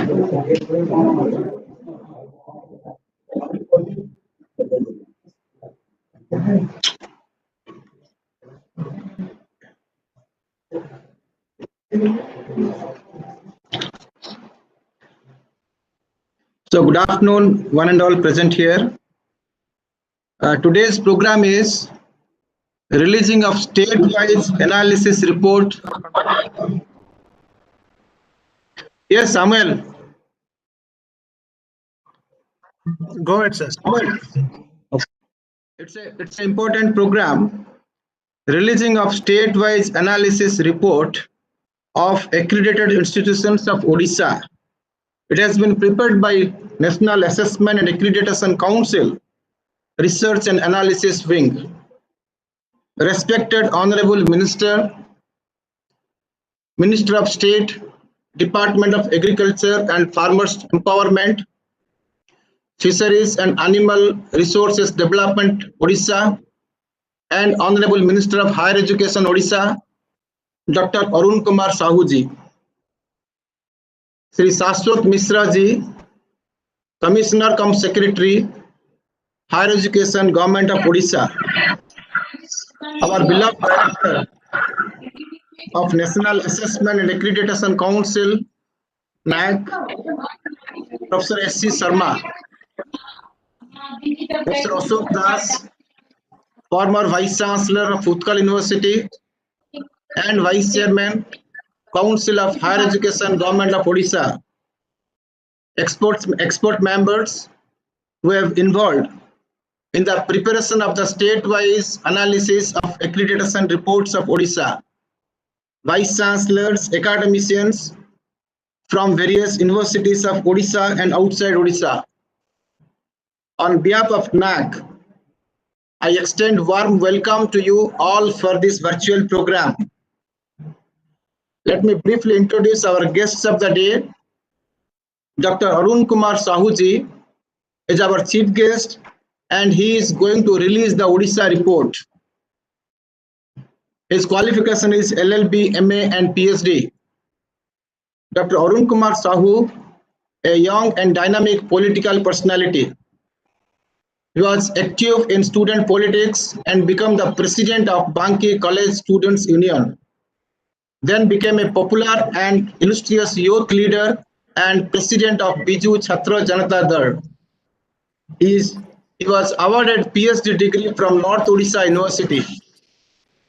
So good afternoon, one and all present here. Today's program is releasing of state-wise analysis report. Yes, Samuel. Go ahead, sir. It's an important program, releasing of state-wise analysis report of accredited institutions of Odisha. It has been prepared by National Assessment and Accreditation Council, Research and Analysis Wing. Respected Honorable Minister, Minister of State, Department of Agriculture and Farmers Empowerment, Fisheries and Animal Resources Development, Odisha, and Honorable Minister of Higher Education, Odisha, Dr. Arun Kumar Sahoo ji, Shri Shashwat Mishra ji, Commissioner cum Secretary, Higher Education, Government of Odisha, our beloved Director of National Assessment and Accreditation Council, NAAC, Professor S.C. Sharma, Professor Ashok Das, former Vice Chancellor of Utkal University and Vice Chairman, Council of Higher Education, Government of Odisha, expert members who have involved in the preparation of the state-wise analysis of accreditation reports of Odisha, Vice Chancellors, academicians from various universities of Odisha and outside Odisha. On behalf of NAAC, I extend warm welcome to you all for this virtual program. Let me briefly introduce our guests of the day. Dr. Arun Kumar Sahoo ji is our chief guest, and he is going to release the Odisha report. His qualification is LLB, MA and PhD. Dr. Arun Kumar Sahoo, a young and dynamic political personality. He was active in student politics and became the president of Banki College Students Union. Then became a popular and illustrious youth leader and president of Biju Chhatra Janata Dal. He was awarded PhD degree from North Odisha University.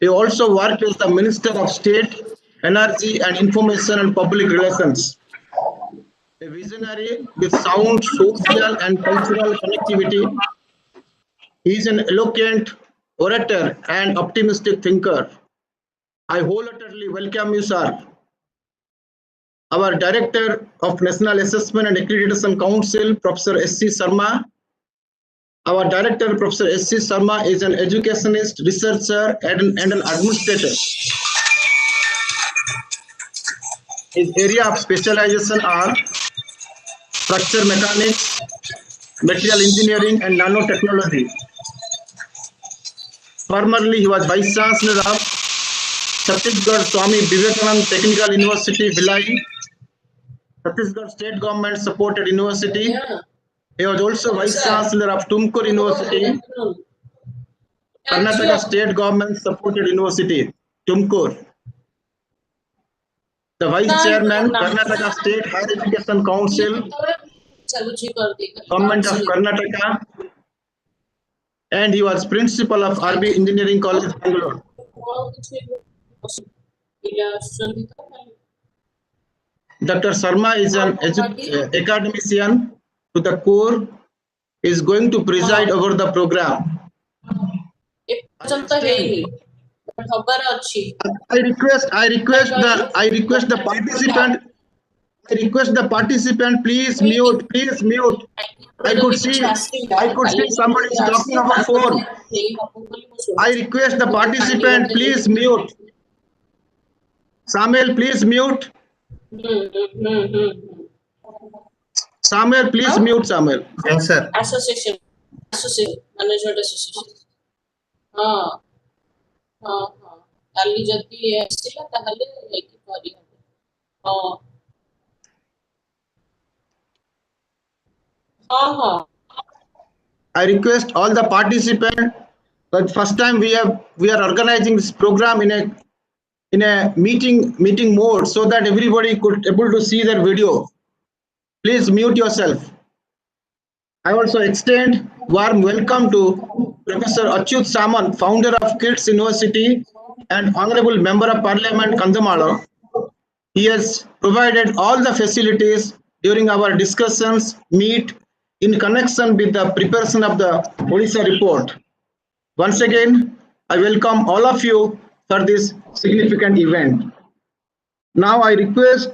He also worked as the Minister of State, Energy and Information and Public Relations. A visionary with sound social and cultural connectivity, he is an eloquent orator and optimistic thinker. I wholeheartedly welcome you, sir. Our Director of National Assessment and Accreditation Council, Professor S.C. Sharma. Our Director, Professor S.C. Sharma, is an educationist, researcher, and an administrator. His area of specialization are structure mechanics, material engineering, and nanotechnology. Formerly, he was Vice Chancellor of Chhattisgarh Swami Vivekananda Technical University, Bhilai, Chhattisgarh State Government Supported University. He was also Vice Chancellor of Tumkur University, Karnataka State Government Supported University, Tumkur. The Vice Chairman, Karnataka State Higher Education Council, Government of Karnataka, and he was Principal of RB Engineering College, Bangalore. Dr. Sharma is an academician to the core, is going to preside over the program. I request the participant, please mute. I could see somebody is talking on the phone. I request the participant, please mute. Samuel, please mute. Samuel, please mute, Samuel. Yes, sir. Association, Management Association. काली जति आसिला ताहले एकी करी हो I request all the participants. But first time we are organizing this program in a meeting mode so that everybody could able to see their video. Please mute yourself. I also extend warm welcome to Professor Achyut Samant, founder of Kids University and Honorable Member of Parliament Kandhamala. He has provided all the facilities during our discussions meet in connection with the preparation of the Odisha report. Once again, I welcome all of you for this significant event. Now I request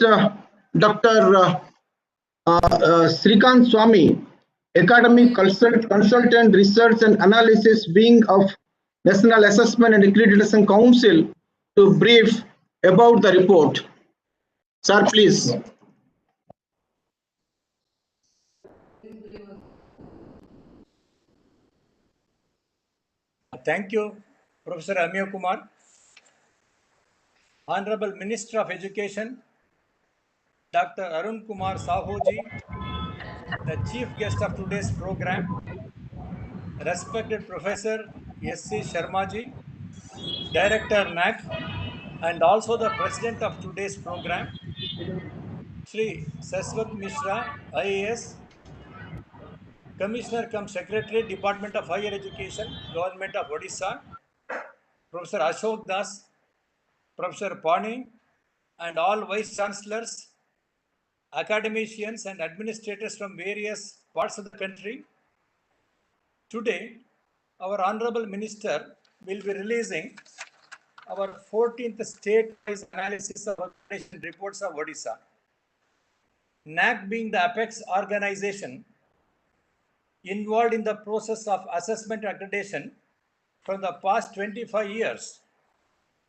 Dr. Srikant Swami, Academic Consultant Research and Analysis Wing of National Assessment and Accreditation Council to brief about the report. Sir, please. Thank you, Professor Kumar. Honorable Minister of Education, Dr. Arun Kumar Sahoo ji, the chief guest of today's program, respected Professor S.C. Sharma ji, Director NAAC, and also the President of today's program, Shri Saswat Mishra, IAS, Commissioner cum Secretary, Department of Higher Education, Government of Odisha, Professor Ashok Das, Professor Pani, and all Vice Chancellors, academicians and administrators from various parts of the country. Today, our Honorable Minister will be releasing our 14th state-wise analysis of accreditation reports of Odisha. NAAC being the apex organization involved in the process of assessment accreditation from the past 25 years,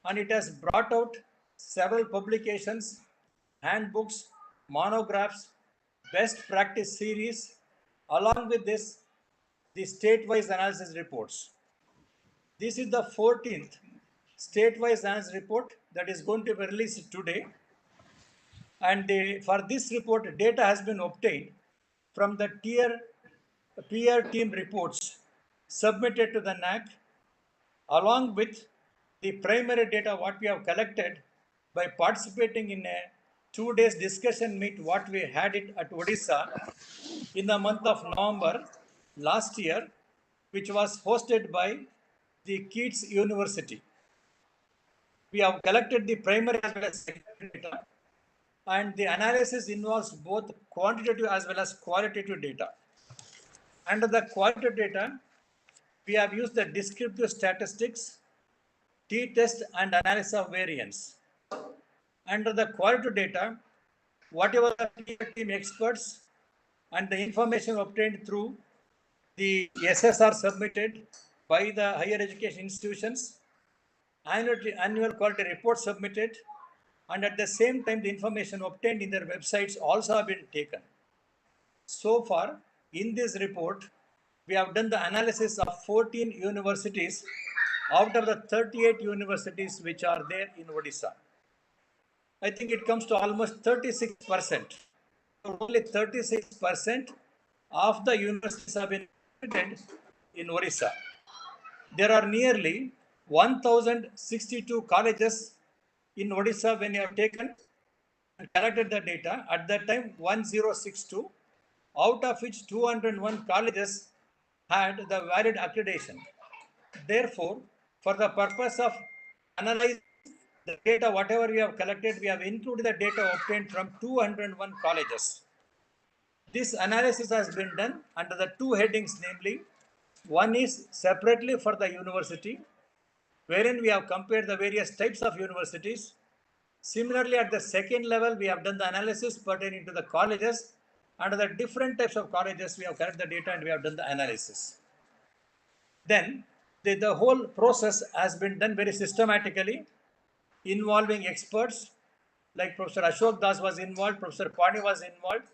and it has brought out several publications, handbooks, monographs, best practice series, along with this, the state-wise analysis reports. This is the 14th state-wise analysis report that is going to be released today. And for this report, data has been obtained from the peer team reports submitted to the NAAC, along with the primary data what we have collected by participating in a 2 days discussion meet what we had it at Odisha in the month of November last year, which was hosted by the Kids University. We have collected the primary as well as secondary data, and the analysis involves both quantitative as well as qualitative data. Under the qualitative data, we have used the descriptive statistics, t-test and analysis of variance. Under the qualitative data, whatever the team experts and the information obtained through the SSR submitted by the higher education institutions, annual quality report submitted, and at the same time the information obtained in their websites also have been taken. So far, in this report, we have done the analysis of 14 universities out of the 38 universities which are there in Odisha. I think it comes to almost 36%. Only 36% of the universities have been accredited in Odisha. There are nearly 1,062 colleges in Odisha when you have taken and collected the data. At that time, 1062, out of which 201 colleges had the valid accreditation. Therefore, for the purpose of analyzing the data, whatever we have collected, we have included the data obtained from 201 colleges. This analysis has been done under the two headings, namely, one is separately for the university, wherein we have compared the various types of universities. Similarly, at the second level, we have done the analysis pertaining to the colleges. Under the different types of colleges, we have collected the data and we have done the analysis. Then, the whole process has been done very systematically, involving experts like Professor Ashok Das was involved, Professor Pani was involved,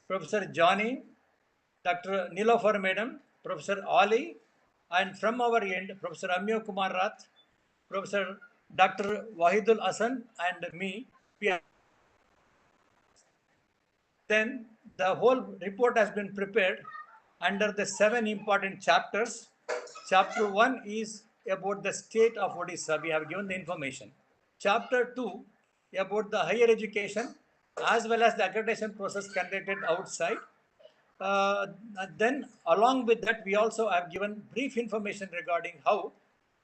Professor Johnny, Dr. Nilofer Madam, Professor Ali, and from our end, Professor Amyo Kumar Rath, Professor Dr. Wahidul Hasan, and me. Then The whole report has been prepared under the 7 important chapters. Chapter 1 is about the state of Odisha. We have given the information. Chapter 2 about the higher education as well as the accreditation process conducted outside. Uh, then along with that, we also have given brief information regarding how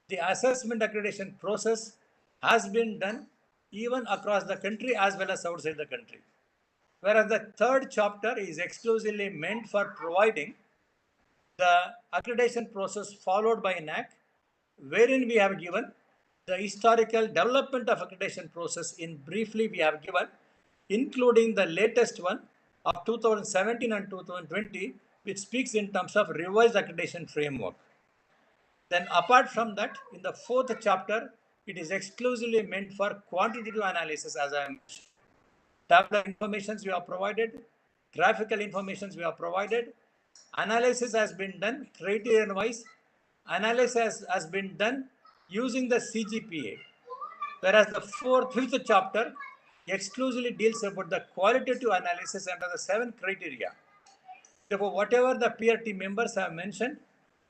the assessment accreditation process has been done even across the country as well as outside the country. Whereas the third chapter is exclusively meant for providing the accreditation process followed by NAAC, wherein we have given the historical development of accreditation process in briefly we have given, including the latest one of 2017 and 2020, which speaks in terms of revised accreditation framework. Then apart from that, in the fourth chapter, it is exclusively meant for quantitative analysis, as I mentioned. Tabular informations we have provided, graphical informations we have provided, analysis has been done criterion wise, analysis has been done using the CGPA, whereas the fifth chapter exclusively deals about the qualitative analysis under the 7 criteria. Therefore, whatever the peer team members have mentioned,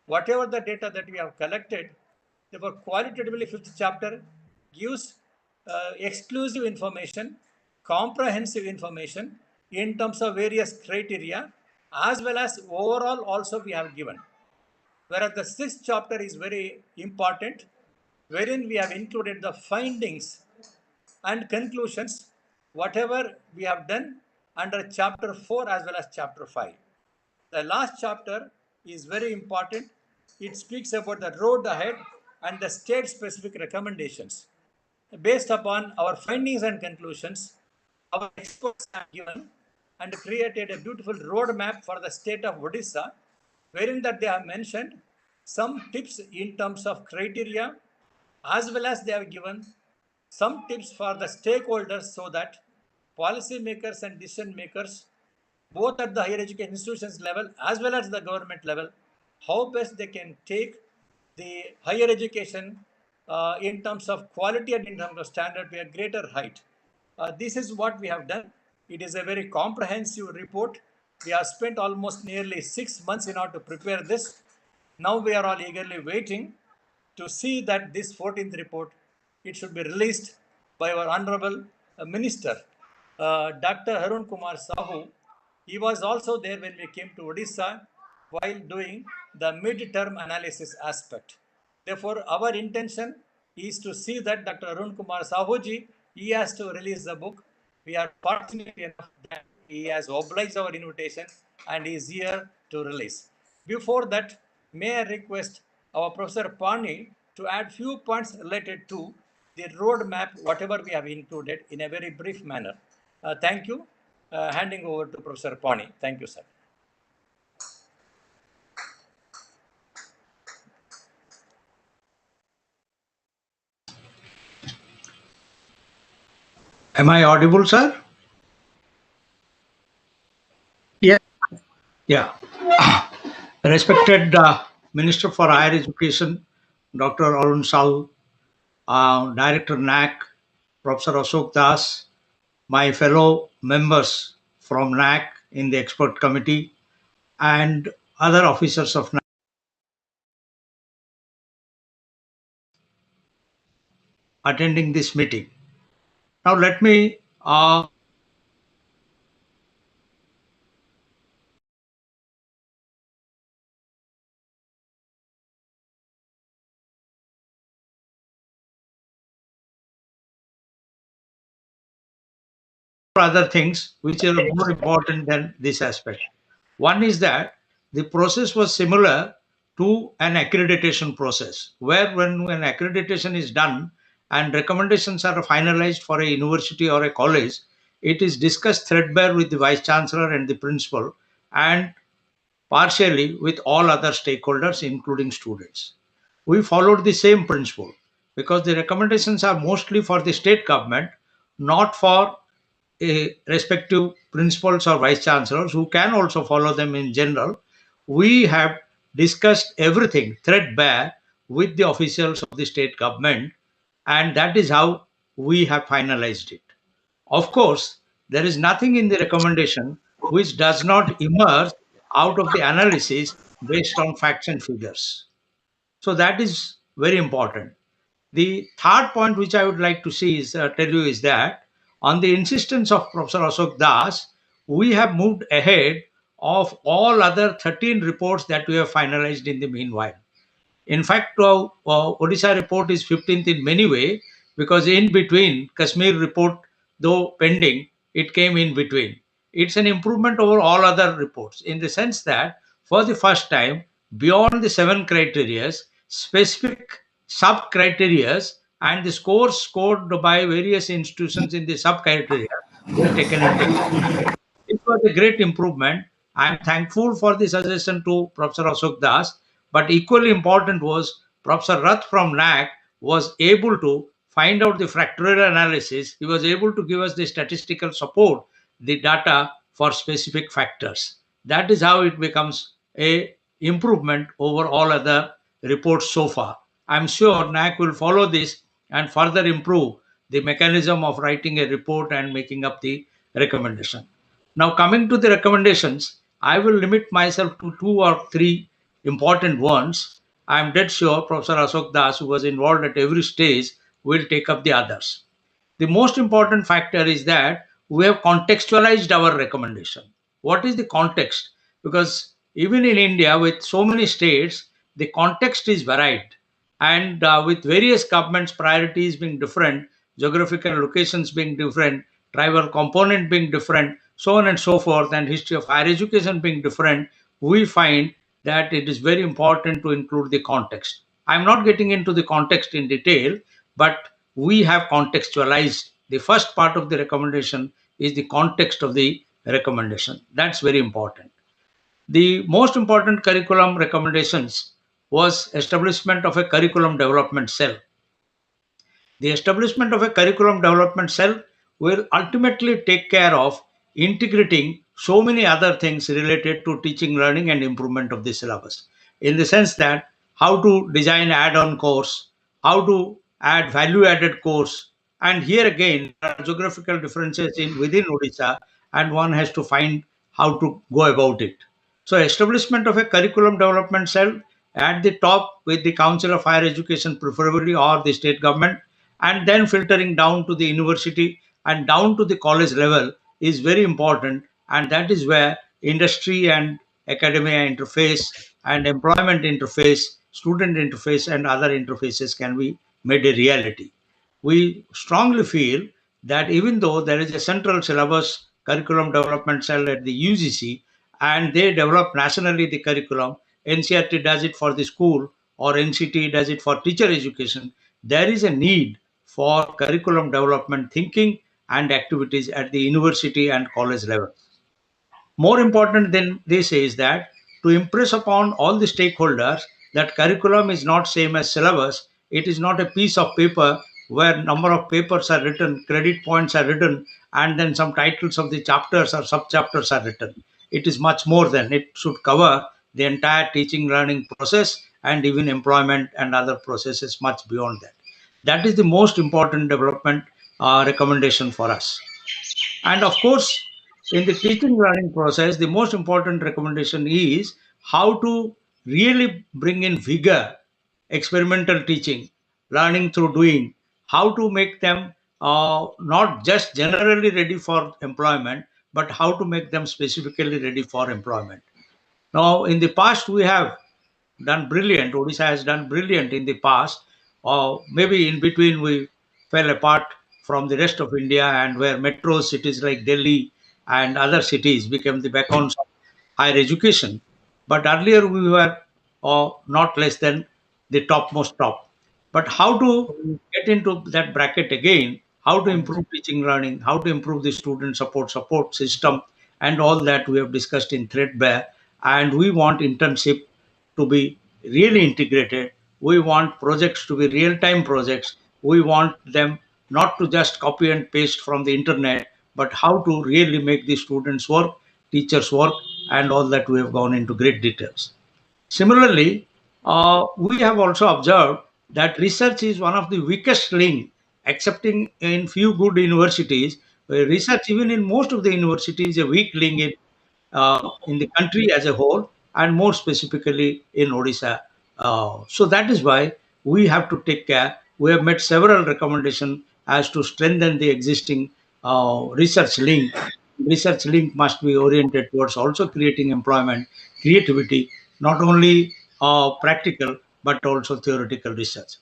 whatever the data that we have collected, therefore qualitatively 5th chapter gives exclusive information, comprehensive information in terms of various criteria, as well as overall also we have given. Whereas the 6th chapter is very important, wherein we have included the findings and conclusions, whatever we have done under chapter 4 as well as chapter 5. The last chapter is very important. It speaks about the road ahead and the state specific recommendations. Based upon our findings and conclusions, our experts have given and created a beautiful roadmap for the state of Odisha, wherein that they have mentioned some tips in terms of criteria, as well as they have given some tips for the stakeholders so that policy makers and decision makers, both at the higher education institutions level as well as the government level, how best they can take the higher education in terms of quality and in terms of standard to a greater height. This is what we have done. It is a very comprehensive report. We have spent almost nearly 6 months in order to prepare this. Now we are all eagerly waiting to see that this 14th report, it should be released by our Honorable Minister, Dr. Arun Kumar Sahoo. He was also there when we came to Odisha while doing the mid-term analysis aspect. Therefore, our intention is to see that Dr. Arun Kumar Sahoo he has to release the book. We are fortunate enough that he has obliged our invitation and is here to release. Before that, may I request our Professor Pani to add few points related to the roadmap, whatever we have included in a very brief manner. Thank you. Handing over to Professor Pani. Thank you, sir. Am I audible, sir? Yeah. Yeah. Respected Minister for Higher Education, Dr. Arun Sahoo, Director NAAC, Professor Ashok Das, my fellow members from NAAC in the expert committee, and other officers of NAAC attending this meeting. Now let me other things which are more important than this aspect. One is that the process was similar to an accreditation process, where when an accreditation is done and recommendations are finalized for a university or a college, it is discussed threadbare with the vice chancellor and the principal, and partially with all other stakeholders, including students. We followed the same principle because the recommendations are mostly for the state government, not for respective principals or vice chancellors who can also follow them in general. We have discussed everything threadbare with the officials of the state government, and that is how we have finalized it. Of course, there is nothing in the recommendation which does not emerge out of the analysis based on facts and figures. So that is very important. The third point which I would like to see is tell you is that on the insistence of Professor Ashok Das, we have moved ahead of all other 13 reports that we have finalized in the meanwhile. In fact, Odisha report is 15th in many way because in between Kashmir report, though pending, it came in between. It's an improvement over all other reports in the sense that for the first time, beyond the 7 criterias, specific sub criterias and the scores scored by various institutions in the sub criteria were taken into account. It was a great improvement. I am thankful for the suggestion to Professor Ashok Das, but equally important was Professor Rath from NAAC was able to find out the factorial analysis. He was able to give us the statistical support, the data for specific factors. That is how it becomes a improvement over all other reports so far. I'm sure NAAC will follow this and further improve the mechanism of writing a report and making up the recommendation. Now, coming to the recommendations, I will limit myself to 2 or 3 important ones. I am dead sure Professor Ashok Das, who was involved at every stage, will take up the others. The most important factor is that we have contextualized our recommendation. What is the context? Because even in India, with so many states, the context is varied. And with various governments' priorities being different, geographical locations being different, tribal component being different, so on and so forth, and history of higher education being different, we find that it is very important to include the context. I'm not getting into the context in detail, but we have contextualized. The first part of the recommendation is the context of the recommendation. That's very important. The most important curriculum recommendations was establishment of a curriculum development cell. The establishment of a curriculum development cell will ultimately take care of integrating so many other things related to teaching, learning, and improvement of the syllabus. In the sense that how to design add-on course, how to add value-added course, and here again there are geographical differences in within Odisha, and one has to find how to go about it. So, establishment of a curriculum development cell at the top with the Council of Higher Education, preferably, or the state government, and then filtering down to the university and down to the college level is very important. And that is where industry and academia interface and employment interface, student interface, and other interfaces can be made a reality. We strongly feel that even though there is a central syllabus curriculum development cell at the UGC and they develop nationally the curriculum, NCRT does it for the school or NCT does it for teacher education, there is a need for curriculum development thinking and activities at the university and college level. More important than this is that to impress upon all the stakeholders that curriculum is not same as syllabus. It is not a piece of paper where number of papers are written, credit points are written, and then some titles of the chapters or sub chapters are written. It is much more than it should cover the entire teaching learning process and even employment and other processes much beyond that. That is the most important development recommendation for us. And of course, in the teaching learning process, the most important recommendation is how to really bring in vigor, experimental teaching, learning through doing, how to make them not just generally ready for employment, but how to make them specifically ready for employment. Now, in the past, we have done brilliant. Odisha has done brilliant in the past. Or maybe in between we fell apart from the rest of India, and where metro cities like Delhi and other cities became the backbones of higher education. But earlier we were not less than the topmost top. But how to get into that bracket again, how to improve teaching learning, how to improve the student support system, and all that we have discussed in threadbare. And we want internship to be really integrated. We want projects to be real-time projects. We want them not to just copy and paste from the internet, but how to really make the students work, teachers work, and all that we have gone into great details. Similarly, we have also observed that research is one of the weakest link, excepting in few good universities. Where research, even in most of the universities, is a weak link in in the country as a whole, and more specifically in Odisha. So that is why we have to take care. We have made several recommendations as to strengthen the existing research link. Research link must be oriented towards also creating employment, creativity, not only practical but also theoretical research.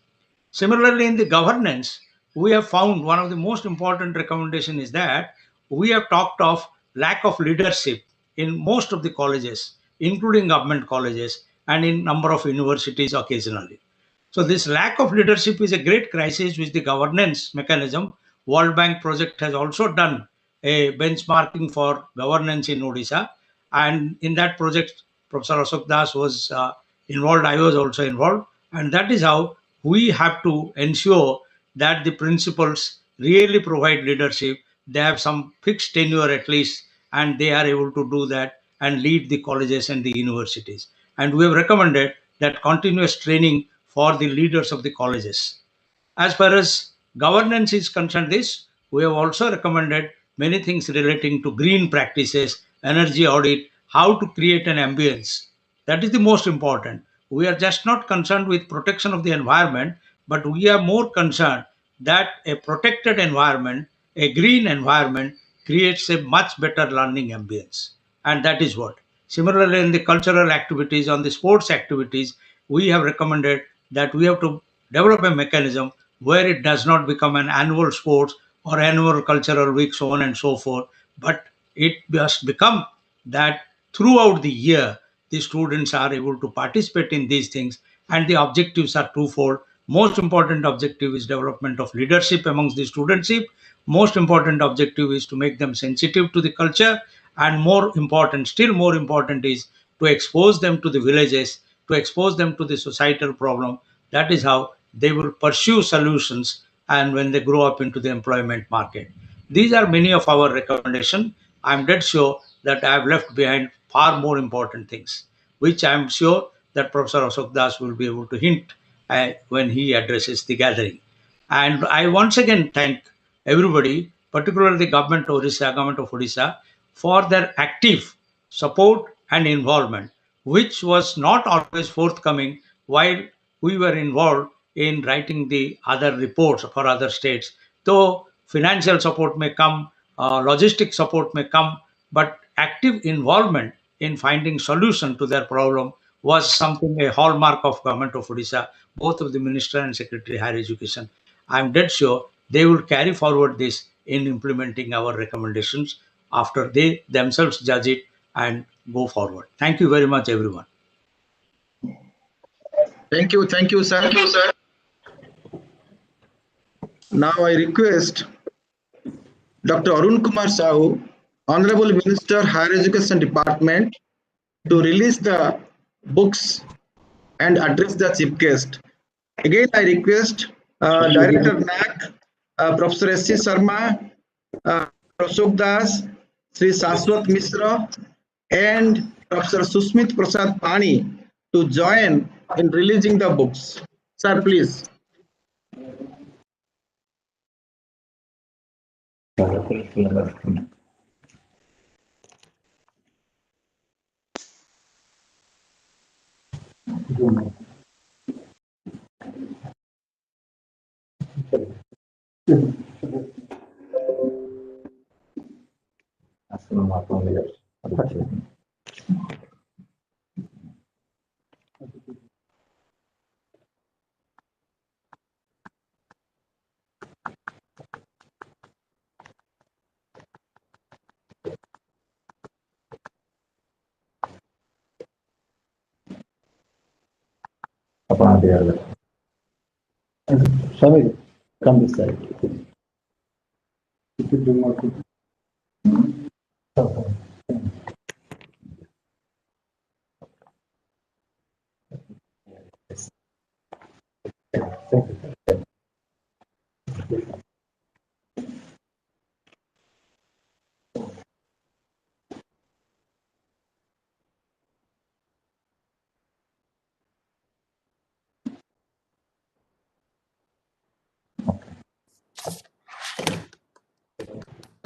Similarly, in the governance, we have found one of the most important recommendation is that we have talked of lack of leadership in most of the colleges, including government colleges and in number of universities occasionally. So this lack of leadership is a great crisis which the governance mechanism, World Bank project has also done a benchmarking for governance in Odisha. And in that project, Professor Ashok Das was involved, I was also involved. And that is how we have to ensure that the principals really provide leadership. They have some fixed tenure at least, and they are able to do that and lead the colleges and the universities. And we have recommended that continuous training for the leaders of the colleges. As far as governance is concerned, this we have also recommended many things relating to green practices, energy audit, how to create an ambience. That is the most important. We are just not concerned with protection of the environment, but we are more concerned that a protected environment, a green environment, creates a much better learning ambience. And that is what. Similarly, in the cultural activities, on the sports activities, we have recommended that we have to develop a mechanism where it does not become an annual sports or annual cultural week, so on and so forth, but it must become that throughout the year the students are able to participate in these things, and the objectives are twofold. Most important objective is development of leadership amongst the studentship. Most important objective is to make them sensitive to the culture, and more important, still more important, is to expose them to the villages, to expose them to the societal problem. That is how they will pursue solutions and when they grow up into the employment market. These are many of our recommendations. I'm dead sure that I have left behind far more important things, which I'm sure that Professor Ashok Das will be able to hint when he addresses the gathering. And I once again thank everybody, particularly the government of Odisha, for their active support and involvement, which was not always forthcoming while we were involved in writing the other reports for other states. Though financial support may come, logistic support may come, but active involvement in finding solution to their problem was something a hallmark of government of Odisha, both of the Minister and Secretary Higher Education. I am dead sure they will carry forward this in implementing our recommendations after they themselves judge it and go forward. Thank you very much, everyone. Thank you, sir. Thank you, sir. Now I request Dr. Arun Kumar Sahoo, Honorable Minister, Higher Education Department, to release the books and address the chief guest. Again, I request Director NAAC, Professor S.C. Sharma, Ashok Das, Shri Shashwat Mishra, and Professor Susmit Prasad Pani to join in releasing the books. Sir, please. Shall come this side?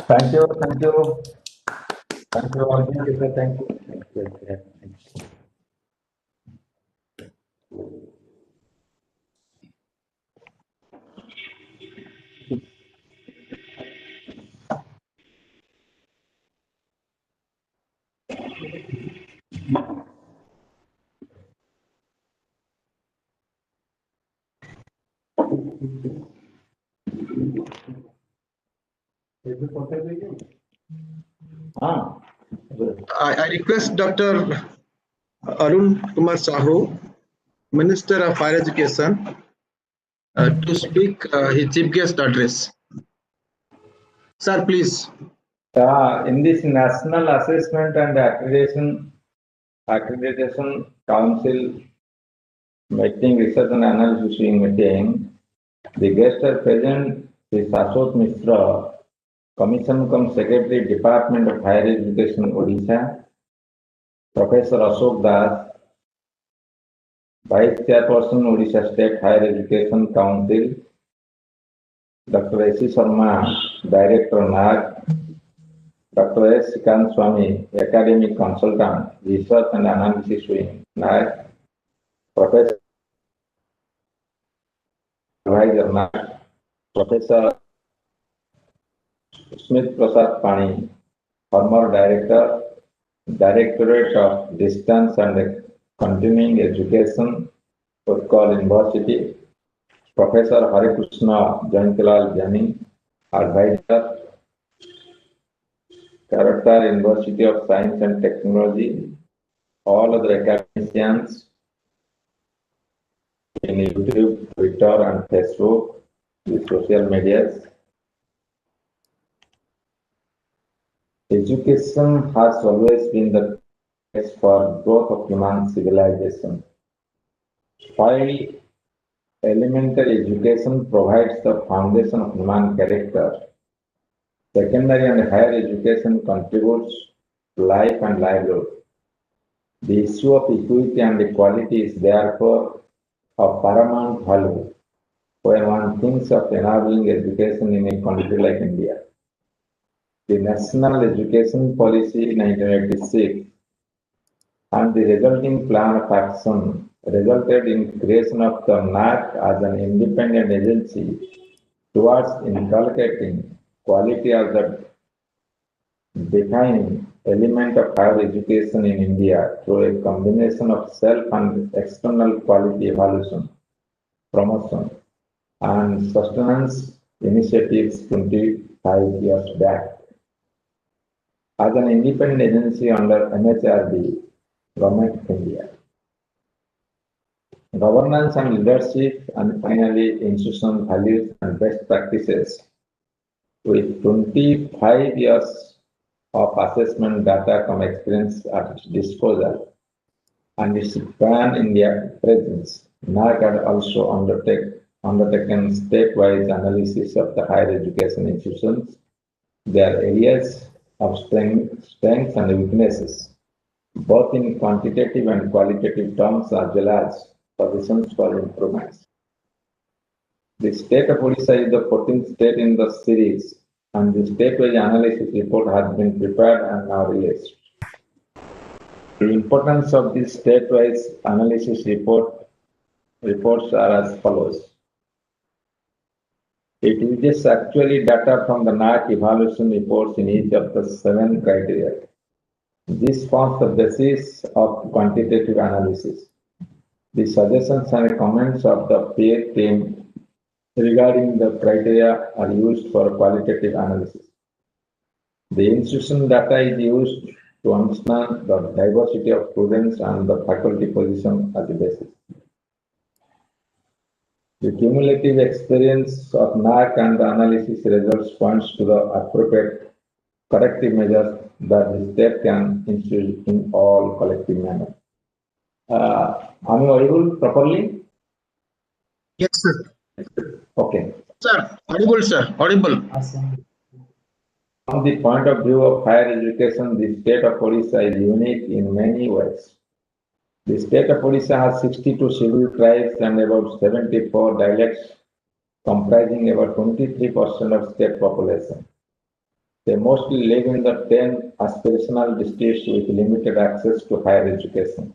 Thank you. Thank you, all. Thank you, sir. Thank you. Thank you. Yeah, thank you. Ah, good. I request Dr. Arun Kumar Sahoo, Minister of Higher Education, to speak his chief guest address. Sir, please. In this National Assessment and Accreditation Council meeting, research and analysis meeting, the guests are present is Ashok Mishra, Commission cum Secretary, Department of Higher Education, Odisha, Professor Ashok Das, Vice Chairperson, Odisha State Higher Education Council, Dr. A.C. Sharma, Director, NAAC, Dr. S. Sikant Swami, Academic Consultant, Research and Analysis Wing, NAAC, Professor Advisor, NAAC, Professor Smith Prasad Pani, former Director, Directorate of Distance and Continuing Education, Utkal University, Professor Harikrishna Jayantilal Jani, Advisor, Character, University of Science and Technology, all other academicians in YouTube, Twitter, and Facebook, the social medias. Education has always been the case for growth of human civilization. While elementary education provides the foundation of human character, secondary and higher education contributes to life and livelihood. The issue of equity and equality is therefore of paramount value when one thinks of enabling education in a country like India. The National Education Policy 1986 and the resulting plan of action resulted in creation of the NAAC as an independent agency towards inculcating quality as the defining element of higher education in India through a combination of self and external quality evaluation, promotion, and sustenance initiatives 25 years back. As an independent agency under MHRD, Government of India. Governance and leadership, and finally institutional values and best practices. With 25 years of assessment data from experience at its disposal and its pan-India presence, NAAC had also undertaken stepwise analysis of the higher education institutions, their areas of strengths and weaknesses, both in quantitative and qualitative terms, as well as suggestions for improvements. The state of Odisha is the 14th state in the series, and the state-wise analysis report has been prepared and now released. The importance of this state-wise analysis reports are as follows. It uses actually data from the NAAC evaluation reports in each of the 7 criteria. This forms the basis of quantitative analysis. The suggestions and comments of the peer team regarding the criteria are used for qualitative analysis. The institution data is used to understand the diversity of students and the faculty position as a basis. The cumulative experience of NAAC and the analysis results points to the appropriate corrective measures that the state can institute in all collective manner. Am I audible properly? Yes, sir. Okay. Sir, audible, sir, audible. From the point of view of higher education, the state of Odisha is unique in many ways. The state of Odisha has 62 scheduled tribes and about 74 dialects, comprising about 23% of state population. They mostly live in the 10 aspirational districts with limited access to higher education.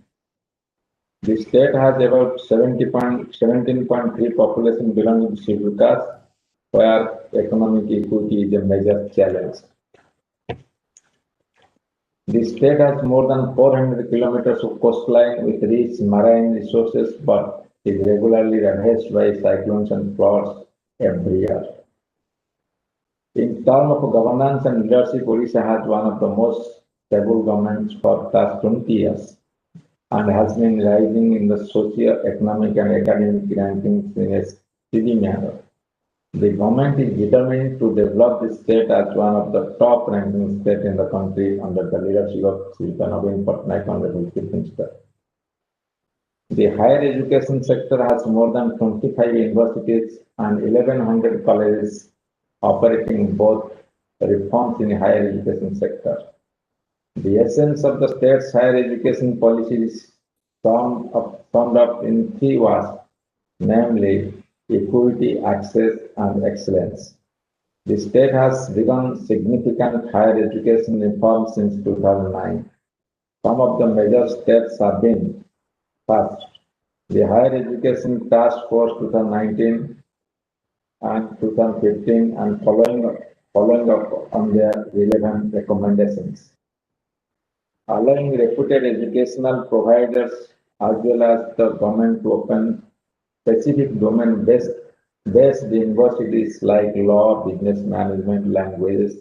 The state has about 17.3 population belonging to scheduled caste, where economic equity is a major challenge. The state has more than 400 kilometers of coastline with rich marine resources, but is regularly ravaged by cyclones and floods every year. In terms of governance and leadership, Odisha has one of the most stable governments for the last 20 years and has been rising in the socio-economic and academic rankings in a steady manner. The government is determined to develop the state as one of the top ranking states in the country under the leadership of Shri Honorable Chief Minister. The higher education sector has more than 25 universities and 1,100 colleges operating both reforms in the higher education sector. The essence of the state's higher education policy is summed up in 3 words, namely equity, access, and excellence. The state has begun significant higher education reforms since 2009. Some of the major steps have been: first, the Higher Education Task Force 2019 and 2015 and following up on their relevant recommendations. Allowing reputed educational providers as well as the government to open specific domain-based universities like law, business management, languages,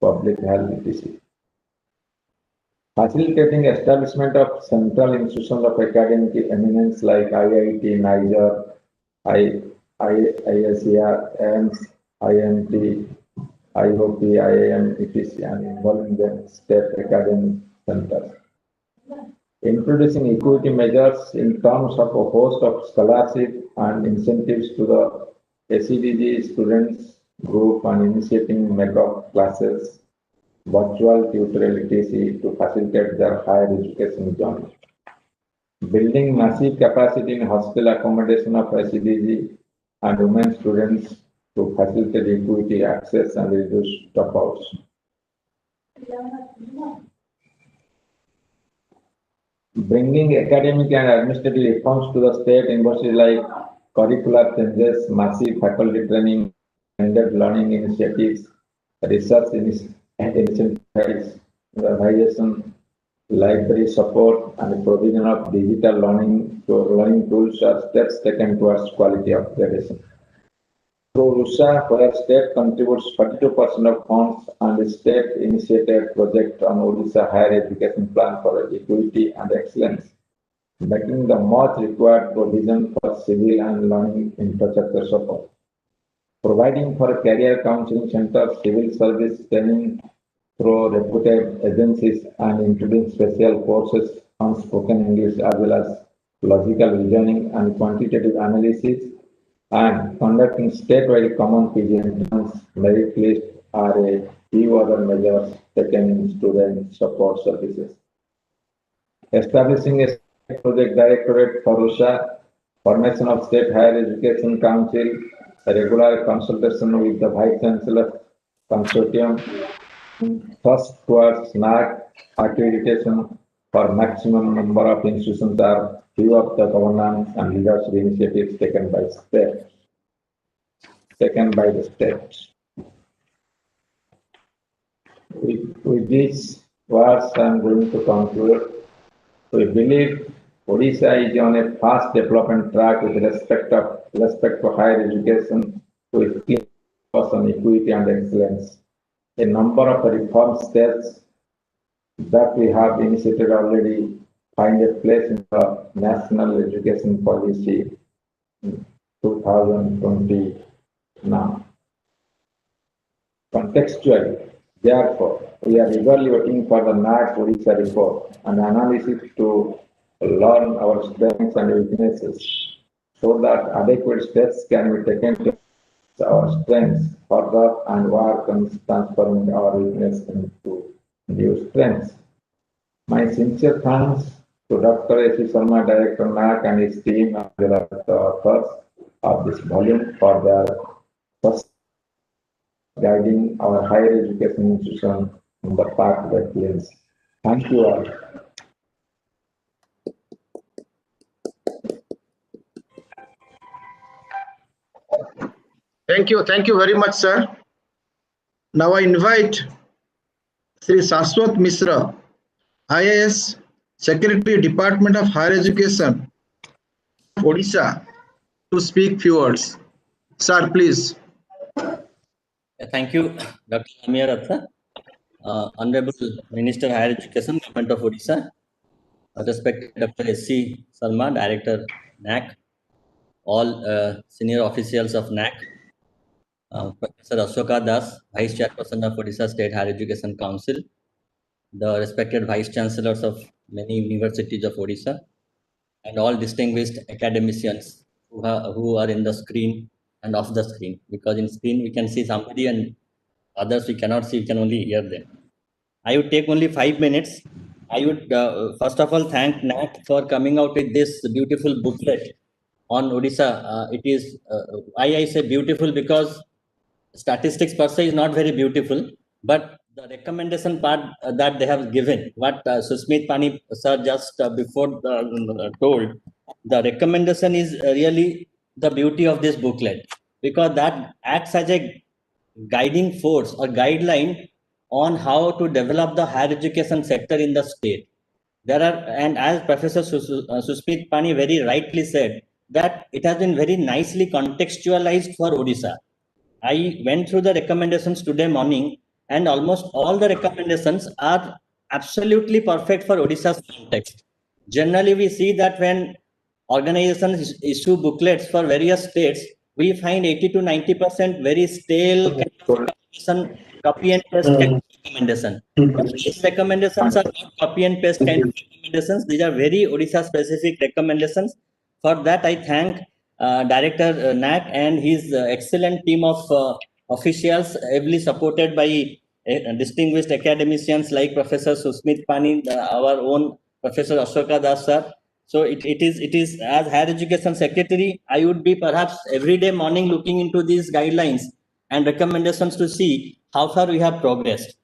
public health, etc. Facilitating establishment of central institutions of academic eminence like IIT, Niger, ISER, AIMS, IMT, IOP, IIM, etc. and involving them state academic centers. Introducing equity measures in terms of a host of scholarship and incentives to the ACDG students group and initiating makeup classes, virtual tutorial etc. to facilitate their higher education journey. Building massive capacity in hostel accommodation of ACDG and women students to facilitate equity access and reduce dropouts. Bringing academic and administrative reforms to the state universities like curricular changes, massive faculty training, blended learning initiatives, research initiatives, realization, library support, and provision of digital learning tools are steps taken towards quality upgradation. Through RUSA, where state contributes 42% of funds and the state-initiated project on Odisha Higher Education Plan for Equity and Excellence, making the much required provision for civil and learning infrastructure support. Providing for career counseling centers, civil service training through reputed agencies, and including special courses on spoken English as well as logical reasoning and quantitative analysis, and conducting statewide common PG entrance merit list are a few other measures taken in student support services. Establishing a state project directorate for RUSA, formation of State Higher Education Council, a regular consultation with the Vice Chancellor Consortium, thrust towards NAAC accreditation for maximum number of institutions are few of the governance and leadership initiatives taken by the state. With these words, I am going to conclude. We believe Odisha is on a fast development track with respect to higher education, with clear focus on equity and excellence. A number of reform steps that we have initiated already find a place in the National Education Policy 2020 now. Contextually, therefore, we are eagerly waiting for the NAAC Odisha report and analysis to learn our strengths and weaknesses so that adequate steps can be taken to our strengths further and work on transforming our weakness into new strengths. My sincere thanks to Dr. A.C. Sharma, Director NAAC, and his team, as well as the authors of this volume for their guiding our higher education institution on the path that leads. Thank you all. Thank you very much, sir. Now I invite Shri Saswat Misra, IAS, Secretary, Department of Higher Education, Odisha, to speak few words. Sir, please. Thank you, Dr. Amir Ratha, Honorable Minister of Higher Education, Government of Odisha, respected Dr. S.C. Sarma, Director, NAAC, all senior officials of NAAC, Professor Ashoka Das, Vice Chairperson of Odisha State Higher Education Council, the respected Vice Chancellors of many universities of Odisha, and all distinguished academicians who are in the screen and off the screen, because in screen we can see somebody and others we cannot see, we can only hear them. I would take only 5 minutes. I would first of all thank NAAC for coming out with this beautiful booklet on Odisha. It is, why I say beautiful, because statistics per se is not very beautiful, but the recommendation part that they have given, what Susmit Pani sir just before told, the recommendation is really the beauty of this booklet, because that acts as a guiding force or guideline on how to develop the higher education sector in the state. There are, and as Professor Susmit Pani very rightly said, that it has been very nicely contextualized for Odisha. I went through the recommendations today morning, and almost all the recommendations are absolutely perfect for Odisha's context. Generally, we see that when organizations issue booklets for various states, we find 80 to 90% very stale kind of recommendation, copy and paste kind of recommendation. But these recommendations are not copy and paste kind of recommendations. These are very Odisha specific recommendations. For that, I thank Director NAAC and his excellent team of officials, ably supported by distinguished academicians like Professor Susmit Pani, our own Professor Ashoka Das sir. So it is as Higher Education Secretary, I would be perhaps every day morning looking into these guidelines and recommendations to see how far we have progressed.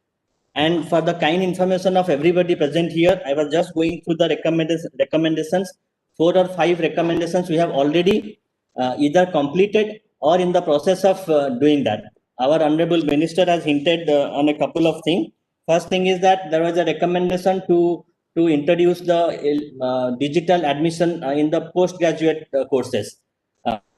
And for the kind information of everybody present here, I was just going through the recommendations. 4 or 5 recommendations we have already either completed or in the process of doing that. Our Honorable Minister has hinted on a couple of things. First thing is that there was a recommendation to introduce the digital admission in the postgraduate courses.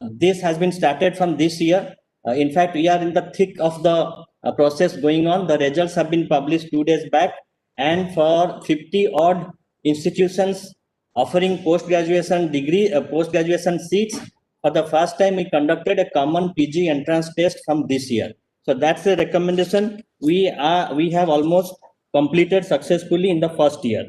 This has been started from this year. In fact, we are in the thick of the process going on. The results have been published 2 days back, and for 50 odd institutions offering post-graduation degree, post-graduation seats, for the first time we conducted a common PG entrance test from this year. So that's a recommendation we have almost completed successfully in the first year.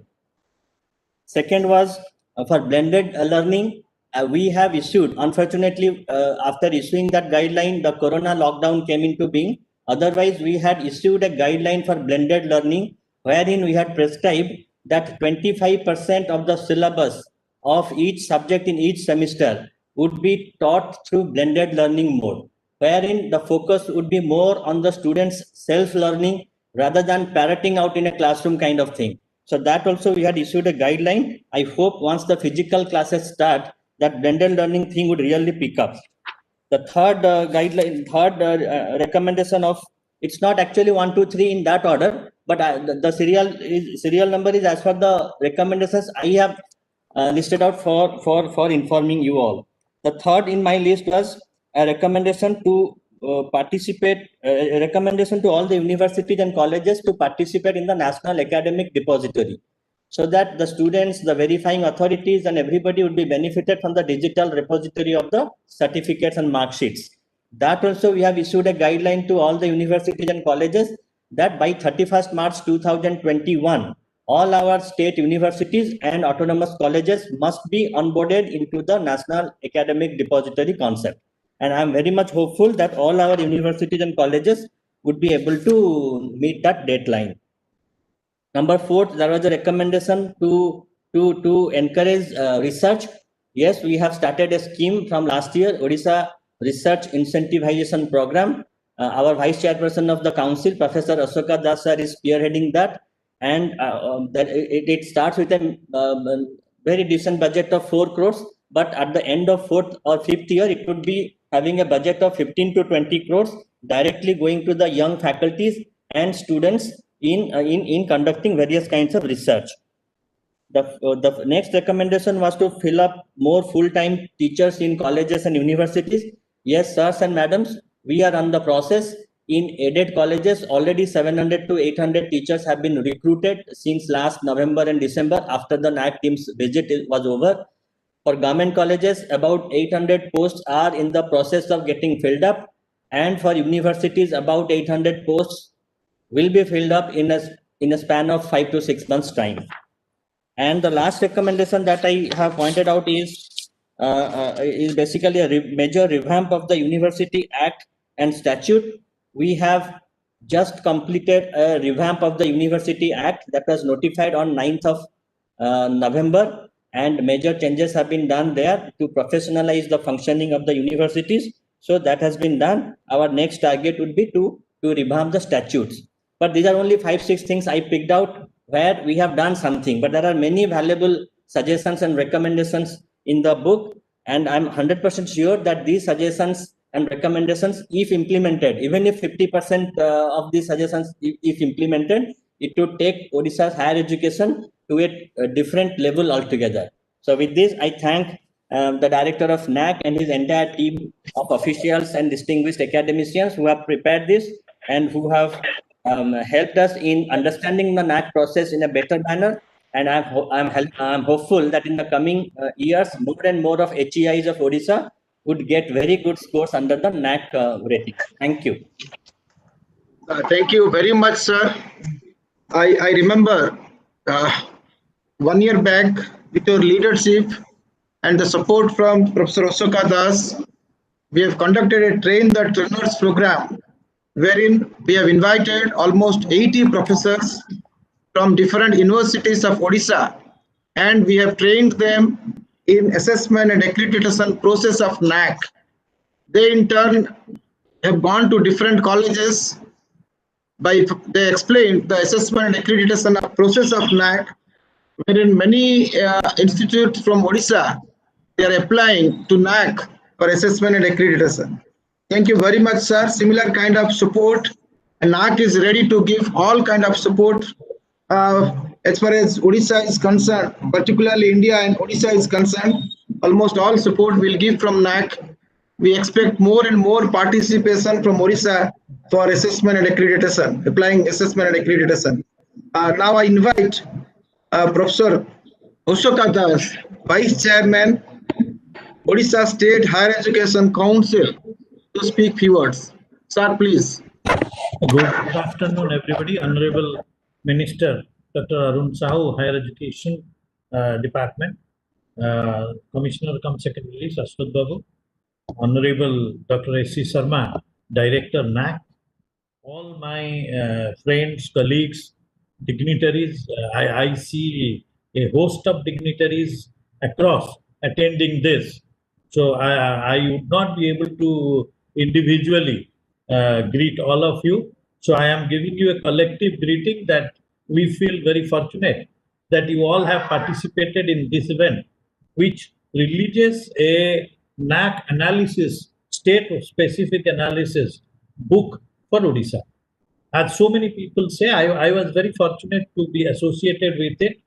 Second was for blended learning. We have issued, unfortunately, after issuing that guideline, the Corona lockdown came into being. Otherwise, we had issued a guideline for blended learning, wherein we had prescribed that 25% of the syllabus of each subject in each semester would be taught through blended learning mode, wherein the focus would be more on the students' self-learning rather than parroting out in a classroom kind of thing. So that also we had issued a guideline. I hope once the physical classes start, that blended learning thing would really pick up. The third recommendation of, it's not actually 1, 2, 3 in that order, but the serial number is as per the recommendations I have listed out for informing you all. The third in my list was a recommendation to a recommendation to all the universities and colleges to participate in the National Academic Depository, so that the students, the verifying authorities, and everybody would be benefited from the digital repository of the certificates and mark sheets. That also we have issued a guideline to all the universities and colleges that by 31st March 2021, all our state universities and autonomous colleges must be onboarded into the National Academic Depository concept. And I'm very much hopeful that all our universities and colleges would be able to meet that deadline. Number 4, there was a recommendation to encourage research. Yes, we have started a scheme from last year, Odisha Research Incentivization Program, Our Vice Chairperson of the Council, Professor Ashoka Das sir, is spearheading that. And that it starts with a very decent budget of 4 crores. But at the end of 4th or 5th year, it would be having a budget of 15 to 20 crores directly going to the young faculties and students in conducting various kinds of research. The next recommendation was to fill up more full-time teachers in colleges and universities. Yes, sirs and madams, we are on the process. In aided colleges, already 700 to 800 teachers have been recruited since last November and December after the NAAC team's visit was over. For government colleges, about 800 posts are in the process of getting filled up. And for universities, about 800 posts will be filled up in a span of 5 to 6 months' time. And the last recommendation that I have pointed out is basically a major revamp of the University Act and Statute. We have just completed a revamp of the University Act that was notified on 9th of November, and major changes have been done there to professionalize the functioning of the universities. So that has been done. Our next target would be to revamp the statutes. But these are only 5-6 things I picked out where we have done something. But there are many valuable suggestions and recommendations in the book. And I'm 100% sure that these suggestions and recommendations, if implemented, even if 50% of these suggestions, if implemented, it would take Odisha's higher education to a different level altogether. So with this, I thank the director of NAAC and his entire team of officials and distinguished academicians who have prepared this and who have helped us in understanding the NAAC process in a better manner. And I'm hopeful that in the coming years, more and more of HEIs of Odisha would get very good scores under the NAAC rating. Thank you. Thank you very much, sir. I remember 1 year back, with your leadership and the support from Professor Ashoka Das, we have conducted a Train the Trainers program, wherein we have invited almost 80 professors from different universities of Odisha, and we have trained them in assessment and accreditation process of NAAC. They in turn have gone to different colleges. They explained the assessment and accreditation process of NAAC, wherein many institutes from Odisha, they are applying to NAAC for assessment and accreditation. Thank you very much, sir. Similar kind of support, and NAAC is ready to give all kind of support as far as Odisha is concerned, particularly India and Odisha is concerned. Almost all support we'll give from NAAC. We expect more and more participation from Odisha for assessment and accreditation, applying assessment and accreditation. Now I invite Professor Ashoka Das, Vice Chairman, Odisha State Higher Education Council, to speak few words. Sir, please. Good afternoon, everybody. Honorable Minister Dr. Arun Sahoo, Higher Education Department, Commissioner cum Secretary Sashwat Babu, Honorable Dr. S.C. Sharma, Director NAAC, all my friends, colleagues, dignitaries. I see a host of dignitaries across attending this. So I would not be able to individually greet all of you. So I am giving you a collective greeting that we feel very fortunate that you all have participated in this event, which releases a NAAC analysis, state-specific analysis book for Odisha. As so many people say, I was very fortunate to be associated with it.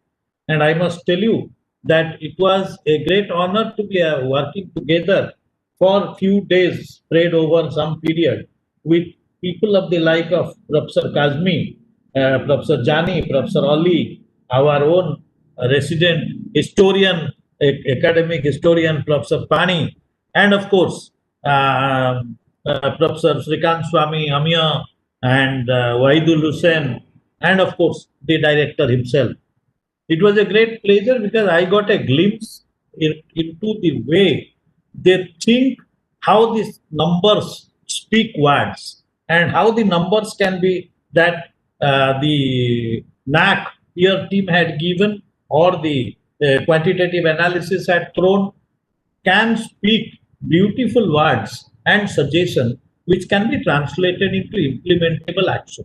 And I must tell you that it was a great honor to be working together for a few days spread over some period with people of the like of Professor Kazmi, Professor Jani, Professor Ali, our own resident historian, academic historian, Professor Pani, and of course, Professor Srikant Swami Amia and Wahidul Hussain, and of course, the director himself. It was a great pleasure because I got a glimpse into the way they think, how these numbers speak words, and how the numbers can be that the NAAC peer team had given or the quantitative analysis had thrown can speak beautiful words and suggestion which can be translated into implementable action.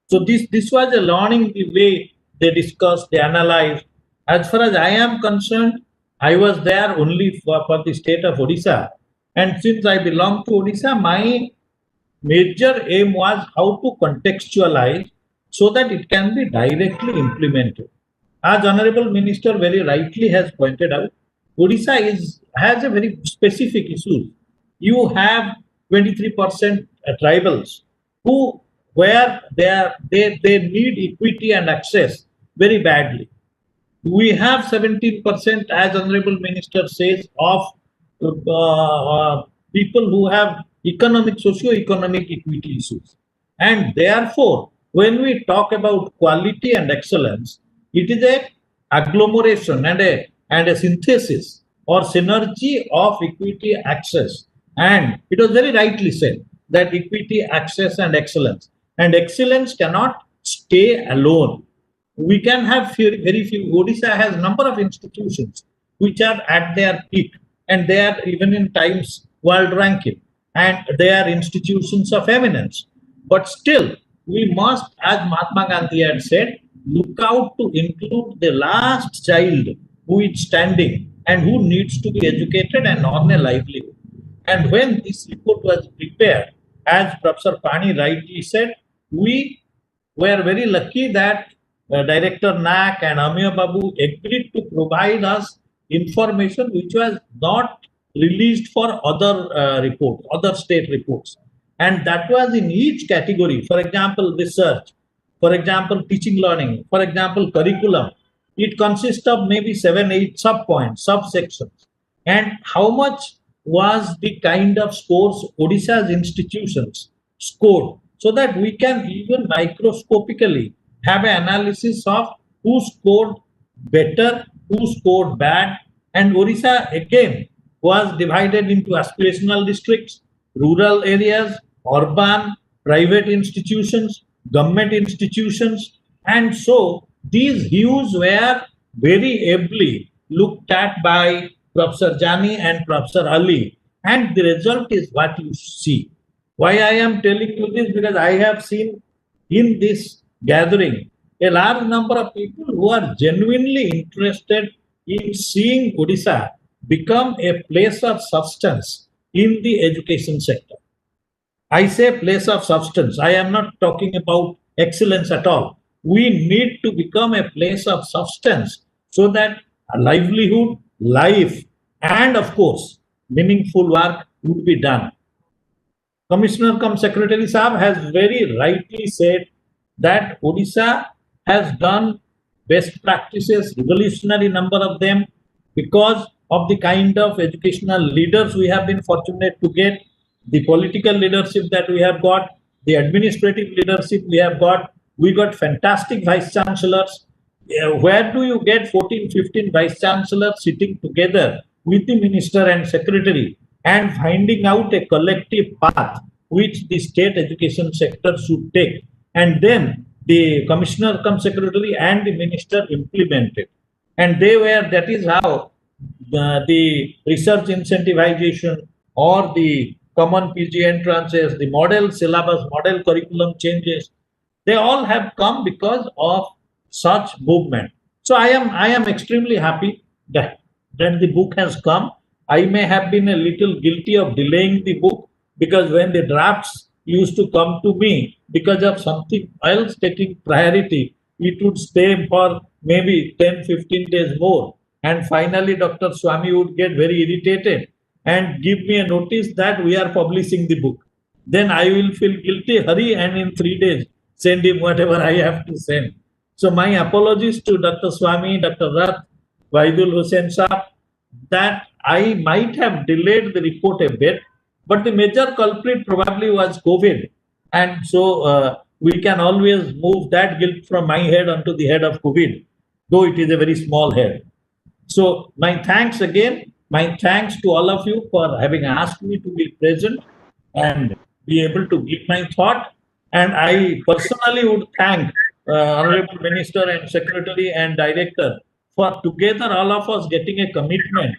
So this was a learning the way they discussed, they analyzed. As far as I am concerned, I was there only for the state of Odisha. And since I belong to Odisha, my major aim was how to contextualize so that it can be directly implemented. As Honorable Minister very rightly has pointed out, Odisha has a very specific issue. You have 23% tribals who where they need equity and access very badly. We have 17%, as Honorable Minister says, of people who have socio-economic equity issues. And therefore, when we talk about quality and excellence, it is a agglomeration and a synthesis or synergy of equity, access. And it was very rightly said that equity, access, and excellence. And excellence cannot stay alone. We can have very few. Odisha has number of institutions which are at their peak, and they are even in Times World Ranking, and they are institutions of eminence. But still, we must, as Mahatma Gandhi had said, look out to include the last child who is standing and who needs to be educated and earn a livelihood. And when this report was prepared, as Professor Pani rightly said, we were very lucky that Director NAAC and Amir Babu agreed to provide us information which was not released for other reports, other state reports. And that was in each category. For example, research, for example, teaching learning, for example, curriculum. It consists of maybe 7-8 sub-points, subsections. And how much was the kind of scores Odisha's institutions scored, so that we can even microscopically have an analysis of who scored better, who scored bad. And Odisha again was divided into aspirational districts, rural areas, urban, private institutions, government institutions. And so these hues were very ably looked at by Professor Jani and Professor Ali. And the result is what you see. Why I am telling you this? Because I have seen in this gathering a large number of people who are genuinely interested in seeing Odisha become a place of substance in the education sector. I say place of substance. I am not talking about excellence at all. We need to become a place of substance so that a livelihood, life, and of course, meaningful work would be done. Commissioner cum Secretary Saab has very rightly said that Odisha has done best practices, revolutionary number of them, because of the kind of educational leaders we have been fortunate to get, the political leadership that we have got, the administrative leadership we have got. We got fantastic vice chancellors. Where do you get 14, 15 vice chancellors sitting together with the minister and secretary and finding out a collective path which the state education sector should take? And then the commissioner cum secretary and the minister implemented. And that is how the research incentivization or the common PG entrances, the model syllabus, model curriculum changes, they all have come because of such movement. So I am extremely happy that when the book has come. I may have been a little guilty of delaying the book, because when the drafts used to come to me because of something else taking priority, it would stay for maybe 10-15 days more. And finally, Dr. Swami would get very irritated and give me a notice that we are publishing the book. Then I will feel guilty, hurry, and in 3 days, send him whatever I have to send. So my apologies to Dr. Swami, Dr. Rath, Waidul Hussain Saab, that I might have delayed the report a bit, but the major culprit probably was COVID. And so we can always move that guilt from my head onto the head of COVID, though it is a very small head. So my thanks again, my thanks to all of you for having asked me to be present and be able to give my thought. And I personally would thank Honorable Minister and Secretary and Director for together all of us getting a commitment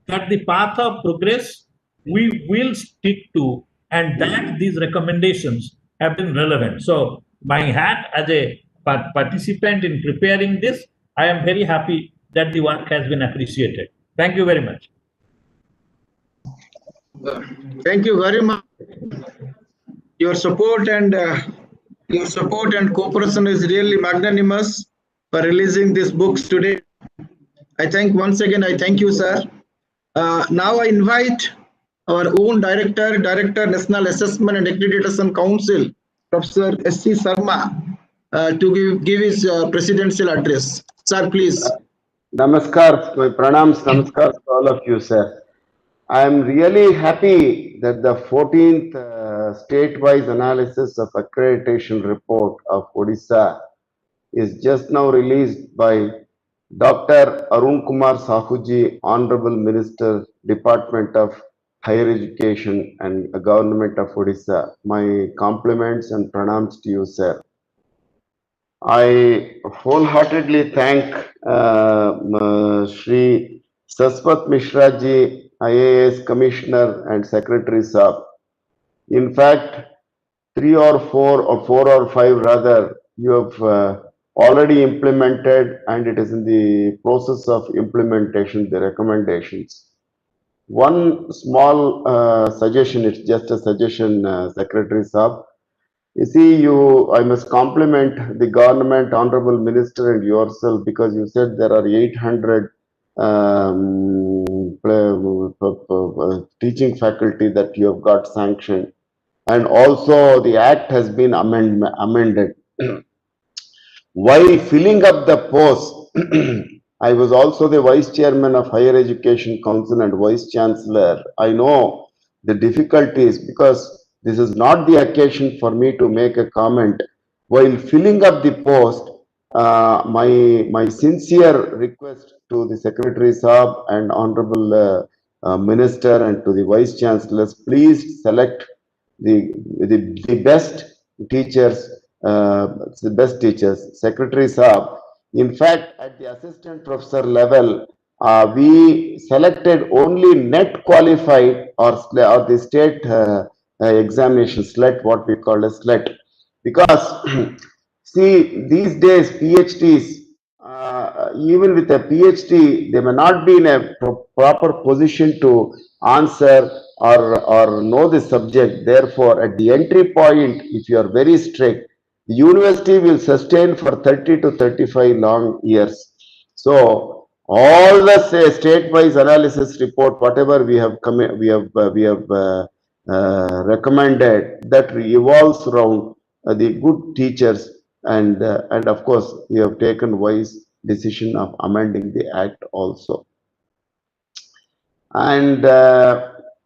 that the path of progress we will stick to and that these recommendations have been relevant. So my hat as a participant in preparing this, I am very happy that the work has been appreciated. Thank you very much. Thank you very much. Your support and cooperation is really magnanimous for releasing these books today. I thank once again. I thank you, sir. Now I invite our own director, National Assessment and Accreditation Council, Professor S.C. Sharma, to give his presidential address. Sir, please. Namaskar, my pranams, namaskar to all of you, sir. I am really happy that the 14th state-wise analysis of accreditation report of Odisha is just now released by Dr. Arun Kumar Sahoo, Honorable Minister, Department of Higher Education and Government of Odisha. My compliments and pranams to you, sir. I wholeheartedly thank Shri Saswat Mishra ji, IAS Commissioner and Secretary Sahab. In fact, 3 or 4 or 5 rather, you have already implemented, and it is in the process of implementation, the recommendations. One small suggestion, it's just a suggestion, Secretary Sahab. You see, I must compliment the government, Honorable Minister and yourself, because you said there are 800 teaching faculty that you have got sanctioned. And also the act has been amended. While filling up the post, I was also the Vice Chairman of Higher Education Council and Vice Chancellor. I know the difficulties because this is not the occasion for me to make a comment. While filling up the post, my sincere request to the Secretary Saab and Honorable Minister and to the Vice Chancellors, please select the best teachers, Secretary Saab. In fact, at the assistant professor level, we selected only net qualified or the state examination SLET, what we call a SLET, because see, these days PhDs, even with a PhD, they may not be in a proper position to answer or know the subject. Therefore, at the entry point, if you are very strict, the university will sustain for 30 to 35 long years. So all the state-wise analysis report, whatever we have recommended, that revolves around the good teachers, and of course we have taken wise decision of amending the act also. And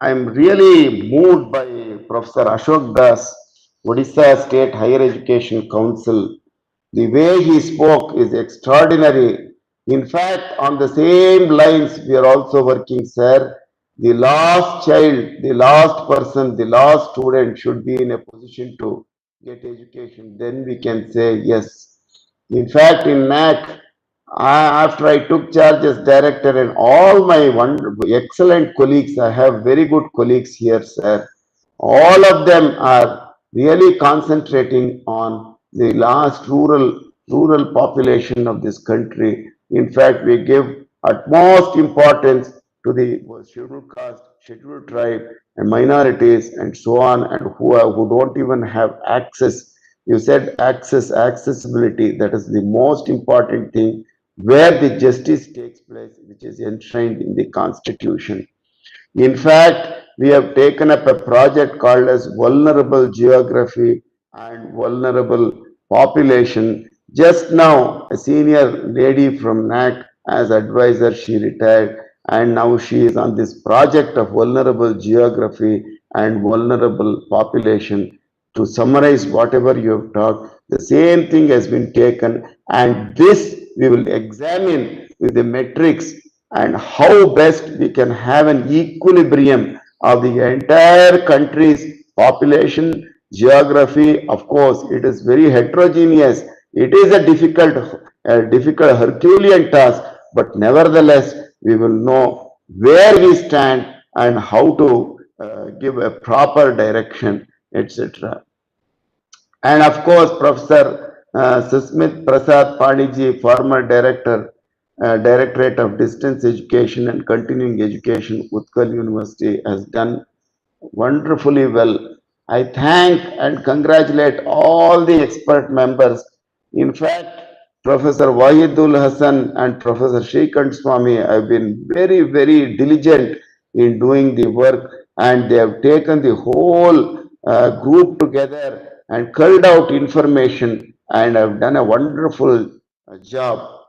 I'm really moved by Professor Ashok Das, Odisha State Higher Education Council. The way he spoke is extraordinary. In fact, on the same lines, we are also working, sir. The last child, the last person, the last student should be in a position to get education. Then we can say yes. In fact, in NAAC, after I took charge as director, and all my excellent colleagues, I have very good colleagues here, sir. All of them are really concentrating on the last rural population of this country. In fact, we give utmost importance to the scheduled caste, scheduled tribe, and minorities, and so on, and who don't even have access. You said accessibility. That is the most important thing, where the justice takes place, which is enshrined in the Constitution. In fact, we have taken up a project called as Vulnerable Geography and Vulnerable Population. Just now, a senior lady from NAAC as advisor, she retired, and now she is on this project of Vulnerable Geography and Vulnerable Population. To summarize whatever you have talked, the same thing has been taken, and this we will examine with the metrics and how best we can have an equilibrium of the entire country's population, geography. Of course, it is very heterogeneous. It is a difficult Herculean task, but nevertheless, we will know where we stand and how to give a proper direction, etc. And of course, Professor Susmit Prasad Paniji, former Director, Directorate of Distance Education and Continuing Education, Utkal University, has done wonderfully well. I thank and congratulate all the expert members. In fact, Professor Wahidul Hassan and Professor Shrikant Swami have been very, very diligent in doing the work, and they have taken the whole group together and culled out information and have done a wonderful job.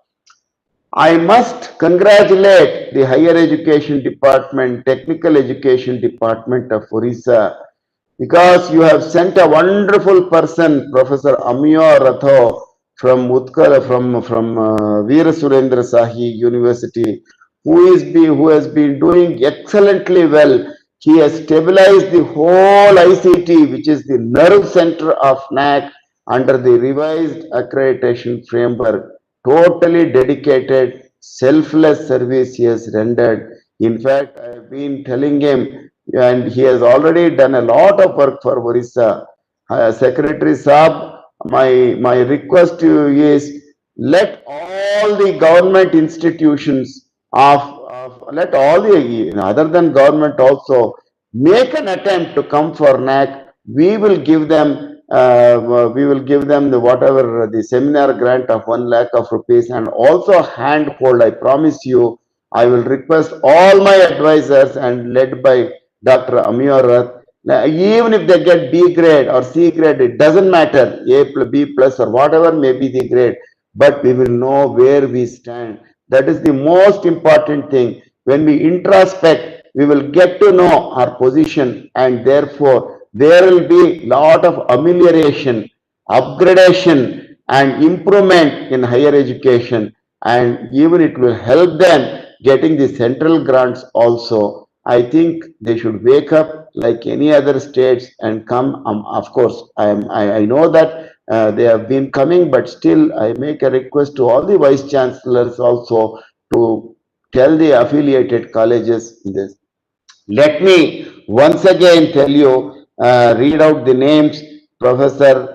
I must congratulate the Higher Education Department, Technical Education Department of Odisha, because you have sent a wonderful person, Professor Amiya Ratho from Utkal, from Veera Surendra Sahi University, who has been doing excellently well. He has stabilized the whole ICT, which is the nerve center of NAAC, under the revised accreditation framework. Totally dedicated, selfless service he has rendered. In fact, I have been telling him, and he has already done a lot of work for Odisha. Secretary Saab, my request to you is, let all the government institutions let all the other than government also make an attempt to come for NAAC. We will give them the whatever the seminar grant of 1 lakh of rupees, and also handhold. I promise you, I will request all my advisors and led by Dr. Amiya Rath. Even if they get B grade or C grade, it doesn't matter, A plus B plus or whatever may be the grade, but we will know where we stand. That is the most important thing. When we introspect, we will get to know our position, and therefore there will be lot of amelioration, upgradation and improvement in higher education, and even it will help them getting the central grants also. I think they should wake up like any other states and come. Of course, I know that they have been coming, but still I make a request to all the vice chancellors also to tell the affiliated colleges this. Let me once again tell you, read out the names: Professor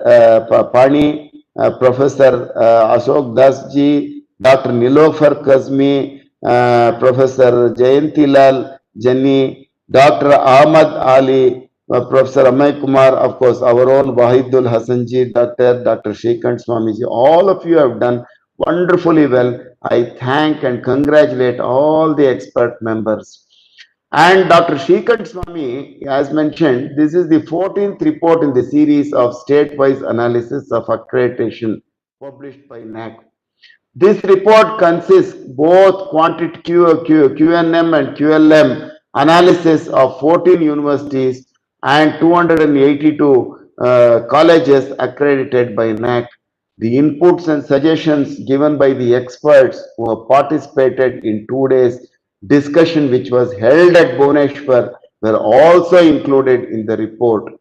Pani, Professor Ashok Das ji, Dr. Nilofar Kazmi, Professor Jayanti Lal Jani, Dr. Ahmad Ali, Professor Amay Kumar, of course, our own Wahidul Hassan ji, Dr. Shrikant Swami ji. All of you have done wonderfully well. I thank and congratulate all the expert members. And Dr. Shrikant Swami, as mentioned, this is the 14th report in the series of state-wise analysis of accreditation published by NAAC. This report consists both quantitative QNM and QLM analysis of 14 universities and 282 colleges accredited by NAAC. The inputs and suggestions given by the experts who have participated in 2 days discussion, which was held at Bhubaneswar, were also included in the report.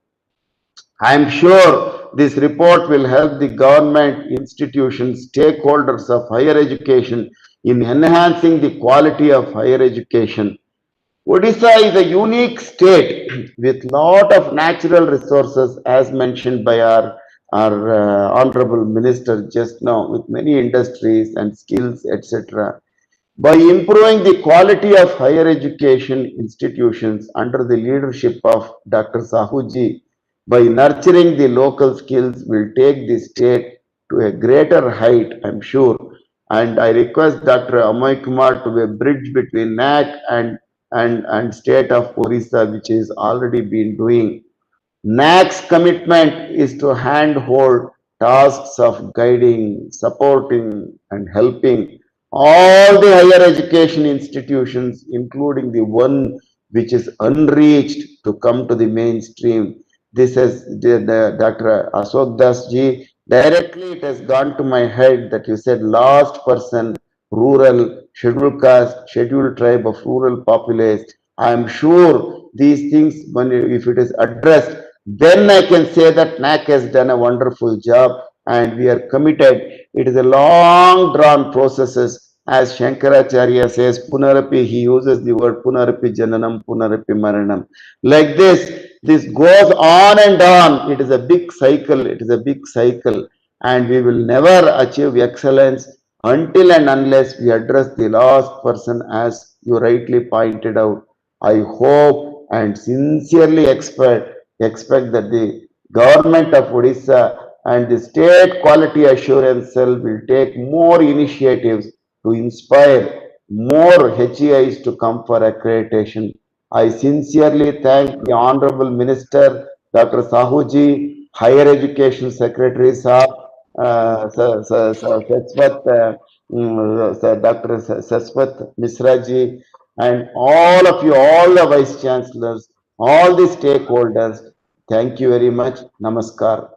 I am sure this report will help the government, institutions, stakeholders of higher education in enhancing the quality of higher education. Odisha is a unique state with lot of natural resources, as mentioned by our Honorable Minister just now, with many industries and skills, etc. By improving the quality of higher education institutions under the leadership of Dr. Sahoo ji, by nurturing the local skills, will take the state to a greater height, I'm sure. And I request Dr. Amay Kumar to be a bridge between NAAC and state of Odisha, which is already been doing. NAAC's commitment is to handhold tasks of guiding, supporting, and helping all the higher education institutions, including the one which is unreached, to come to the mainstream. This has Dr. Ashok Das ji, directly it has gone to my head that you said last person, rural, scheduled caste, scheduled tribe of rural populace. I am sure these things, if it is addressed, then I can say that NAAC has done a wonderful job, and we are committed. It is a long drawn processes, as Shankaracharya says, Punarapi, he uses the word Punarapi Jananam, Punarapi Maranam. Like this goes on and on. It is a big cycle. It is a big cycle. And we will never achieve excellence until and unless we address the last person, as you rightly pointed out. I hope and sincerely expect that the government of Odisha and the state quality assurance cell will take more initiatives to inspire more HEIs to come for accreditation. I sincerely thank the Honorable Minister, Dr. Sahoo ji, Higher Education Secretary Saab, Dr. Saswat Misra ji, and all of you, all the Vice Chancellors, all the stakeholders. Thank you very much. Namaskar.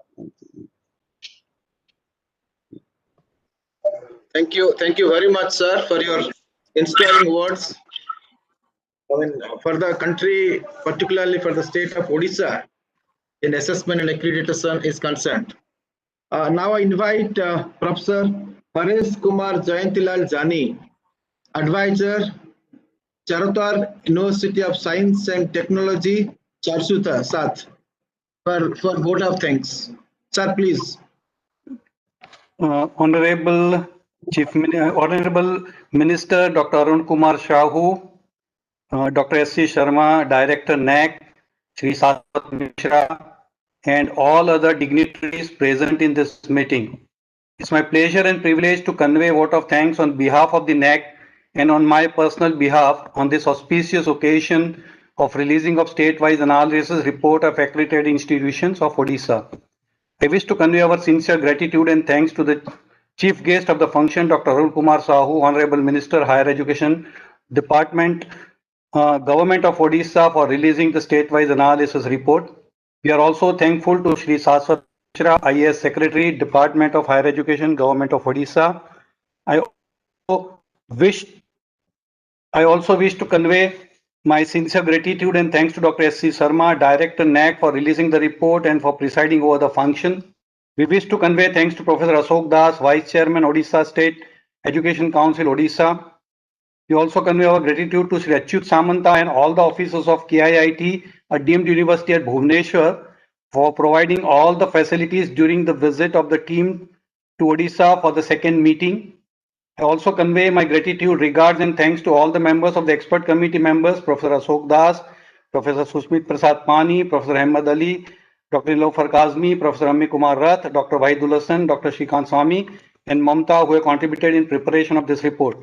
Thank you very much, sir, for your inspiring words. I mean, for the country, particularly for the state of Odisha, in assessment and accreditation is concerned. Now I invite Professor Paresh Kumar Jayantilal Jani, Advisor, Charotar University of Science and Technology, Charsuta, Sat, for vote of thanks. Sir, please. Honorable Minister Dr. Arun Kumar Sahoo, Dr. S.C. Sharma, Director NAAC, Shri Sahoo Mishra, and all other dignitaries present in this meeting. It's my pleasure and privilege to convey a vote of thanks on behalf of the NAAC and on my personal behalf on this auspicious occasion of releasing of state-wise analysis report of accredited institutions of Odisha. I wish to convey our sincere gratitude and thanks to the Chief Guest of the function, Dr. Arun Kumar Sahoo, Honorable Minister, Higher Education Department, Government of Odisha, for releasing the state-wise analysis report. We are also thankful to Shri Saswat Mishra, IAS Secretary, Department of Higher Education, Government of Odisha. I also wish to convey my sincere gratitude and thanks to Dr. S.C. Sharma, Director NAAC, for releasing the report and for presiding over the function. We wish to convey thanks to Professor Ashok Das, Vice Chairman, Odisha State Education Council, Odisha. We also convey our gratitude to Shri Achyut Samanta and all the officers of KIIT, a deemed university at Bhubaneswar, for providing all the facilities during the visit of the team to Odisha for the second meeting. I also convey my gratitude, regards and thanks to all the members of the expert committee members, Professor Ashok Das, Professor Susmit Prasad Pani, Professor Ahmed Ali, Dr. Nilofar Kazmi, Professor Ammi Kumar Rath, Dr. Vahidul Hasan, Dr. Shrikant Swami, and Mamta, who have contributed in preparation of this report.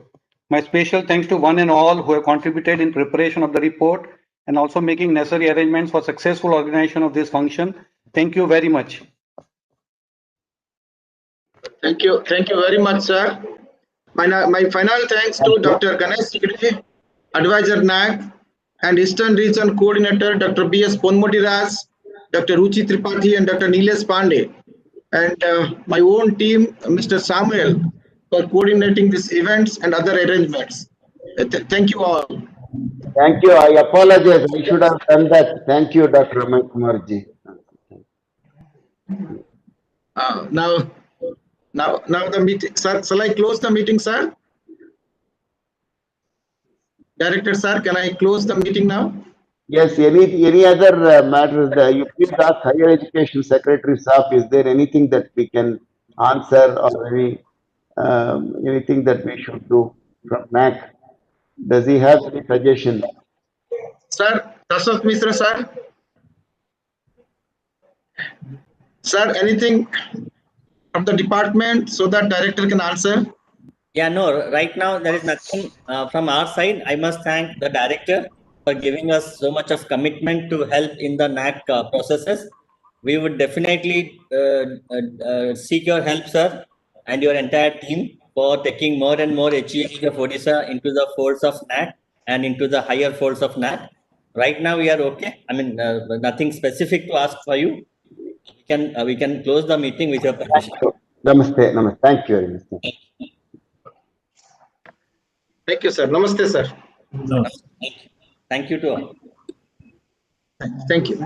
My special thanks to one and all who have contributed in preparation of the report and also making necessary arrangements for successful organization of this function. Thank you very much. Thank you very much, sir. My final thanks to Dr. Ganesh Sikri, Advisor NAAC, and Eastern Region Coordinator Dr. B.S. Ponmodi-Raj, Dr. Ruchi Tripathi, and Dr. Nilesh Pandey, and my own team, Mr. Samuel, for coordinating these events and other arrangements. Thank you all. Thank you. I apologize. I should have done that. Thank you, Dr. Raman Kumar ji. Now the meeting, sir. Shall I close the meeting, sir? Director, sir, can I close the meeting now? Yes. Any other matters that you please ask Higher Education Secretary Saab? Is there anything that we can answer, or anything that we should do from NAAC? Does he have any suggestion? Sir, Saswat Mishra, sir. Sir, anything from the department so that director can answer? Yeah, no, right now there is nothing from our side. I must thank the director for giving us so much of commitment to help in the NAAC processes. We would definitely seek your help, sir, and your entire team for taking more and more HEIs of Odisha into the folds of NAAC and into the higher folds of NAAC. Right now we are okay. I mean, nothing specific to ask for you. We can close the meeting with your permission. Namaste. Namaste. Thank you very much. Thank you, sir. Namaste, sir. No. Thank you to all. Thank you.